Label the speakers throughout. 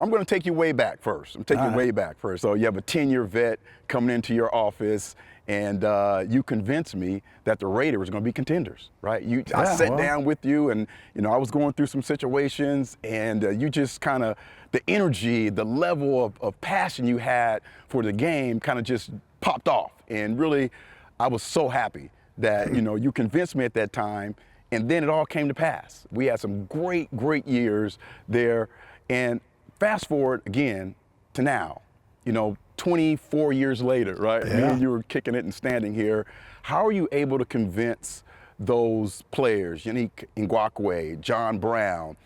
Speaker 1: I'm going to take you way back first. I'm taking you way back first. So you have a 10-year vet coming into your office, and you convinced me that the Raiders were going to be contenders, right? I sat down with you, and I was going through some situations, and you just kind of, the energy, the level of passion you had for the game kind of just popped off. And really, I was so happy that you convinced me at that time, and then it all came to pass. We had some great, great years there, and fast forward again to now, 24 years later, right? Me and you were kicking it and standing here. How are you able to convince those players, Yannick Ngakoue, John Brown,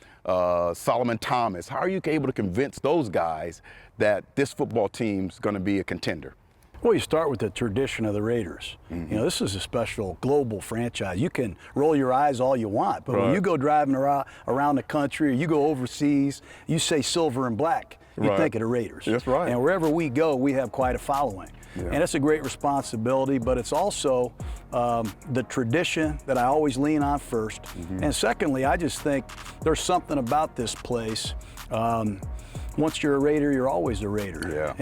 Speaker 1: Solomon Thomas, how are you able to convince those guys that this football team's going to be a contender?
Speaker 2: Well, you start with the tradition of the Raiders. This is a special global franchise. You can roll your eyes all you want, but when you go driving around the country, or you go overseas, you say silver and black, you think of the Raiders.
Speaker 1: That's right.
Speaker 2: And wherever we go, we have quite a following. And it's a great responsibility, but it's also the tradition that I always lean on first. And secondly, I just think there's something about this place. Once you're a Raider, you're always a Raider.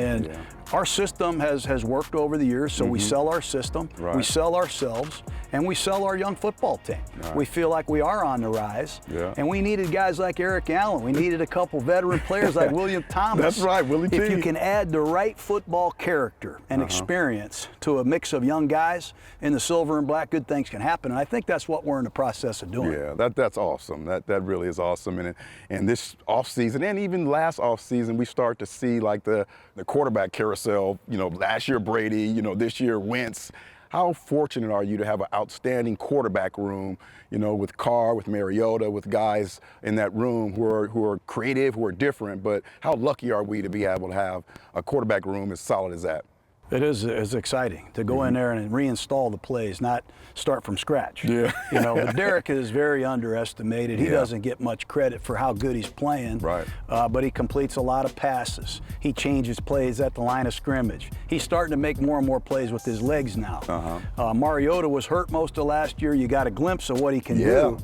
Speaker 2: Our system has worked over the years, so we sell our system, we sell ourselves, and we sell our young football team. We feel like we are on the rise, and we needed guys like Eric Allen. We needed a couple veteran players like William Thomas.
Speaker 1: That's right, Willie T.
Speaker 2: If you can add the right football character and experience to a mix of young guys in the silver and black, good things can happen, and I think that's what we're in the process of doing.
Speaker 1: Yeah, that's awesome. That really is awesome. And this offseason, and even last offseason, we start to see like the quarterback carousel. Last year Brady, this year Wentz. How fortunate are you to have an outstanding quarterback room, with Carr, with Mariota, with guys in that room who are creative, who are different, but how lucky are we to be able to have a quarterback room as solid as that?
Speaker 2: It is exciting to go in there and reinstall the plays, not start from scratch. But Derek is very underestimated. He doesn't get much credit for how good he's playing. But he completes a lot of passes. He changes plays at the line of scrimmage. He's starting to make more and more plays with his legs now. Mariota was hurt most of last year. You got a glimpse of what he can do.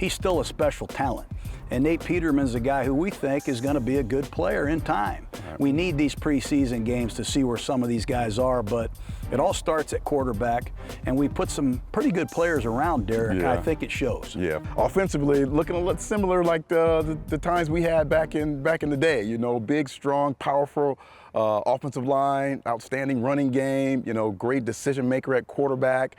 Speaker 2: He's still a special talent. And Nate Peterman's a guy who we think is going to be a good player in time. We need these preseason games to see where some of these guys are, but it all starts at quarterback, and we put some pretty good players around Derek, and I think it shows.
Speaker 1: Offensively, looking a little similar like the times we had back in the day. Big, strong, powerful offensive line, outstanding running game, great decision maker at quarterback,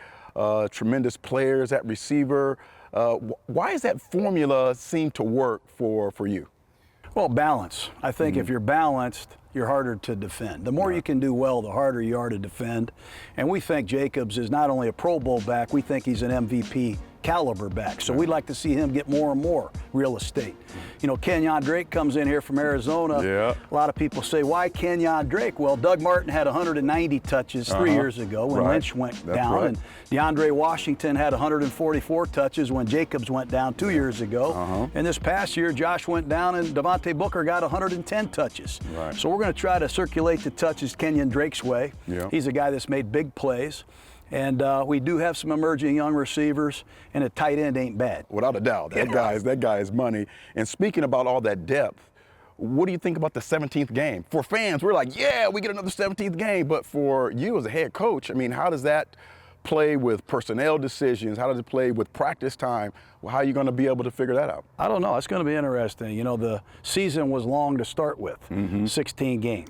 Speaker 1: tremendous players at receiver. Why does that formula seem to work for you?
Speaker 2: Well, balance. I think if you're balanced, you're harder to defend. The more you can do well, the harder you are to defend. And we think Jacobs is not only a Pro Bowl back, we think he's an MVP caliber back. So we'd like to see him get more and more real estate. Kenyon Drake comes in here from Arizona. A lot of people say, why Kenyon Drake? Well, Doug Martin had 190 touches 3 years ago when Lynch went down. And DeAndre Washington had 144 touches when Jacobs went down 2 years ago. And this past year, Josh went down and Devontae Booker got 110 touches. So we're going to try to circulate the touches Kenyon Drake's way. He's a guy that's made big plays. And we do have some emerging young receivers, and a tight end ain't bad.
Speaker 1: Without a doubt, that guy is money. And speaking about all that depth, what do you think about the 17th game? For fans, we're like, yeah, we get another 17th game. But for you as a head coach, how does that play with personnel decisions? How does it play with practice time? Well, how are you going to be able to figure that out?
Speaker 2: I don't know. It's going to be interesting. The season was long to start with, 16 games.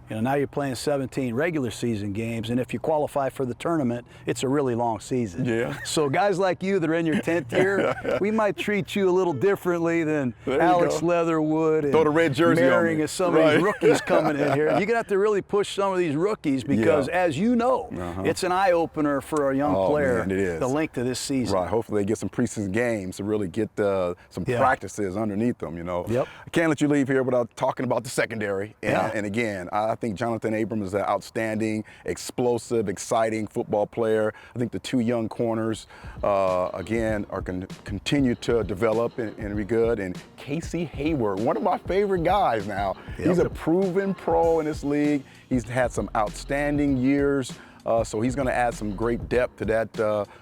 Speaker 2: Now you're playing 17 regular season games, and if you qualify for the tournament, it's a really long season. So guys like you that are in your 10th year, we might treat you a little differently than Alex Leatherwood and
Speaker 1: throw the red jersey
Speaker 2: marrying some of these rookies coming in here. You're going to have to really push some of these rookies because, as you know, it's an eye-opener for a young player, the length of this season.
Speaker 1: Hopefully they get some preseason games to really get some practices underneath them, I can't let you leave here without talking about the secondary. And again, I think Jonathan Abrams is an outstanding, explosive, exciting football player. I think the two young corners, again, are going to continue to develop and be good. And Casey Hayward, one of my favorite guys now. He's a proven pro in this league. He's had some outstanding years So he's going to add some great depth to that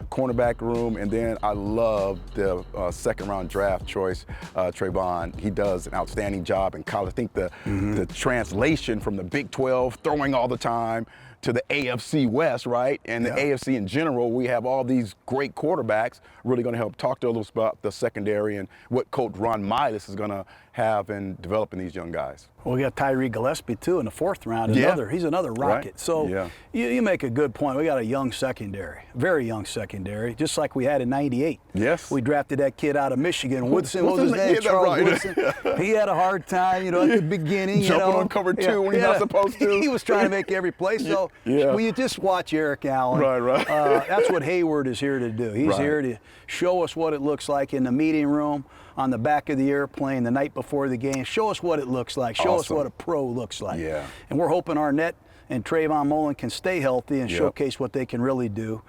Speaker 1: cornerback room. And then I love the second-round draft choice, Trayvon. He does an outstanding job in college. I think the translation from the Big 12, throwing all the time, to the AFC West, right? And the AFC in general, we have all these great quarterbacks really going to help talk to us about the secondary and what Coach Ron Midas is going to have in developing these young guys.
Speaker 2: Well, we got Tyree Gillespie, too, in the 4th round. He's another rocket.
Speaker 1: Right.
Speaker 2: So you make a good point. We got a young secondary, very young secondary, just like we had in '98.
Speaker 1: Yes.
Speaker 2: We drafted that kid out of Michigan, Woodson. What was his name? Charles Woodson. He had a hard time, at the beginning.
Speaker 1: Jumping on cover 2 when he's not supposed to.
Speaker 2: He was trying to make every play. So when you just watch Eric Allen, that's what Hayward is here to do. He's here to show us what it looks like in the meeting room, on the back of the airplane the night before the game. Show us what it looks like. Show us what a pro looks like.
Speaker 1: Yeah.
Speaker 2: And we're hoping Arnett and Trayvon Mullen can stay healthy and showcase what they can really do.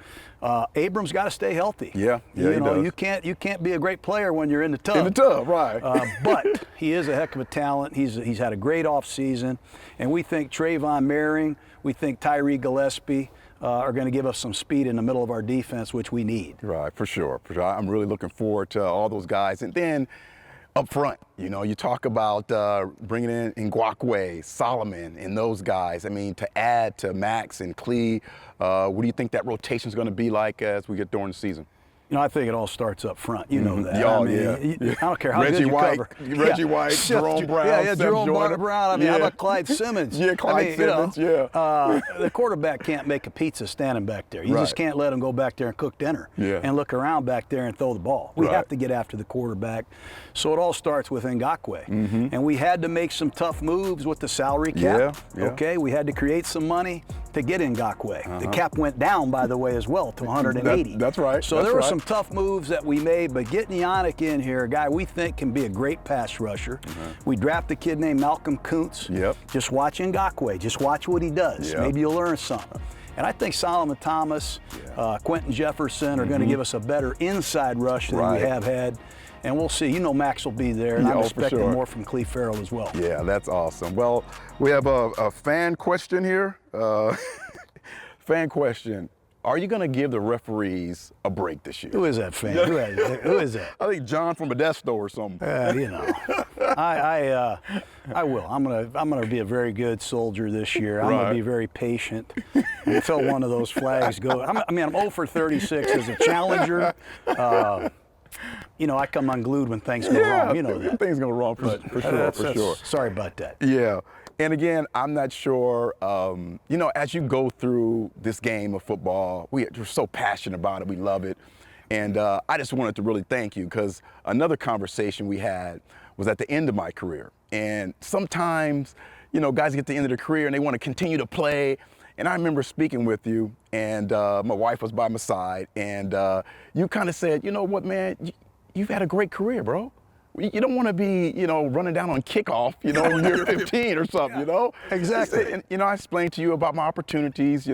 Speaker 2: Abrams got to stay healthy.
Speaker 1: He does.
Speaker 2: You can't be a great player when you're in the tub.
Speaker 1: In the tub, right.
Speaker 2: But he is a heck of a talent. He's had a great offseason. And we think Trayvon Merring, we think Tyree Gillespie are going to give us some speed in the middle of our defense, which we need.
Speaker 1: Right, for sure. I'm really looking forward to all those guys. And then up front, you talk about bringing in Ngakoue, Solomon, and those guys. I mean, to add to Max and Clee, what do you think that rotation is going to be like as we get during the season?
Speaker 2: I think it all starts up front. You know that.
Speaker 1: I
Speaker 2: don't care how
Speaker 1: Reggie
Speaker 2: good you
Speaker 1: White,
Speaker 2: cover.
Speaker 1: Reggie White, Jerome Brown,
Speaker 2: Jerome Brown. How about Clyde Simmons?
Speaker 1: Clyde Simmons,
Speaker 2: the quarterback can't make a pizza standing back there. You just can't let him go back there and cook dinner and look around back there and throw the ball. We have to get after the quarterback. So it all starts with Ngakoue. And we had to make some tough moves with the salary cap. Okay, we had to create some money to get Ngakoue. The cap went down, by the way, as well, to 180.
Speaker 1: That's right.
Speaker 2: So there were some tough moves that we made, but getting Yannick in here, a guy we think can be a great pass rusher. We drafted a kid named Malcolm Kuntz. Just watch Ngakoue. Just watch what he does. Maybe you'll learn something. And I think Solomon Thomas, Quentin Jefferson are going to give us a better inside rush than we have had. And we'll see. Max will be there, and I'm expecting more from Clee Farrell as well.
Speaker 1: Yeah, that's awesome. Well, we have a fan question here. Fan question. Are you going to give the referees a break this year?
Speaker 2: Who is that fan? Who is that?
Speaker 1: I think John from Modesto or something.
Speaker 2: I will. I'm gonna be a very good soldier this year. I'm gonna be very patient until one of those flags goes. I'm 0 for 36 as a challenger. I come unglued when things go wrong. You know that.
Speaker 1: Things go wrong for sure.
Speaker 2: Sorry about that.
Speaker 1: Yeah. And again, I'm not sure, as you go through this game of football, we're so passionate about it. We love it. And I just wanted to really thank you, because another conversation we had was at the end of my career. And sometimes, guys get to the end of their career and they want to continue to play. And I remember speaking with you, and my wife was by my side, and you kind of said, you know what, man, you've had a great career, bro. You don't want to be, running down on kickoff, when you're 15 or something,
Speaker 2: Exactly.
Speaker 1: And, I explained to you about my opportunities,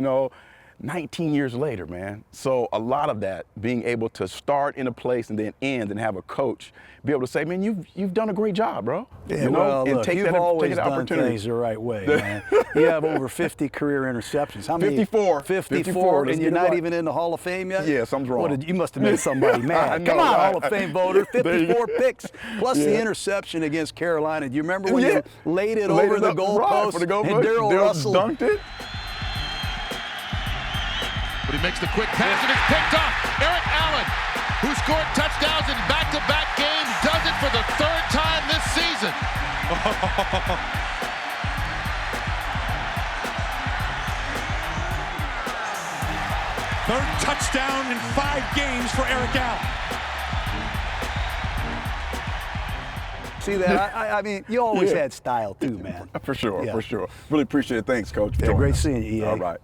Speaker 1: 19 years later, man. So a lot of that, being able to start in a place and then end and have a coach be able to say, man, you've done a great job, bro.
Speaker 2: Yeah, look, you've always done things the right way, man. You have over 50 career interceptions. How many?
Speaker 1: 54.
Speaker 2: 54, and you're not even in the Hall of Fame yet?
Speaker 1: Yeah, something's wrong.
Speaker 2: You must have made somebody mad. Come on, Hall of Fame voter. 54 picks, plus the interception against Carolina. Do you remember when you laid it over the goalpost and Darryl Russell
Speaker 1: dunked it?
Speaker 3: But he makes the quick pass and it's picked off. Eric Allen, who scored touchdowns in back-to-back games, does it for the 3rd time this season.
Speaker 4: Third touchdown in 5 games for Eric Allen.
Speaker 2: See that? I mean, you always had style too, man.
Speaker 1: For sure. Really appreciate it. Thanks, Coach.
Speaker 2: Great seeing you, EA.
Speaker 1: All right.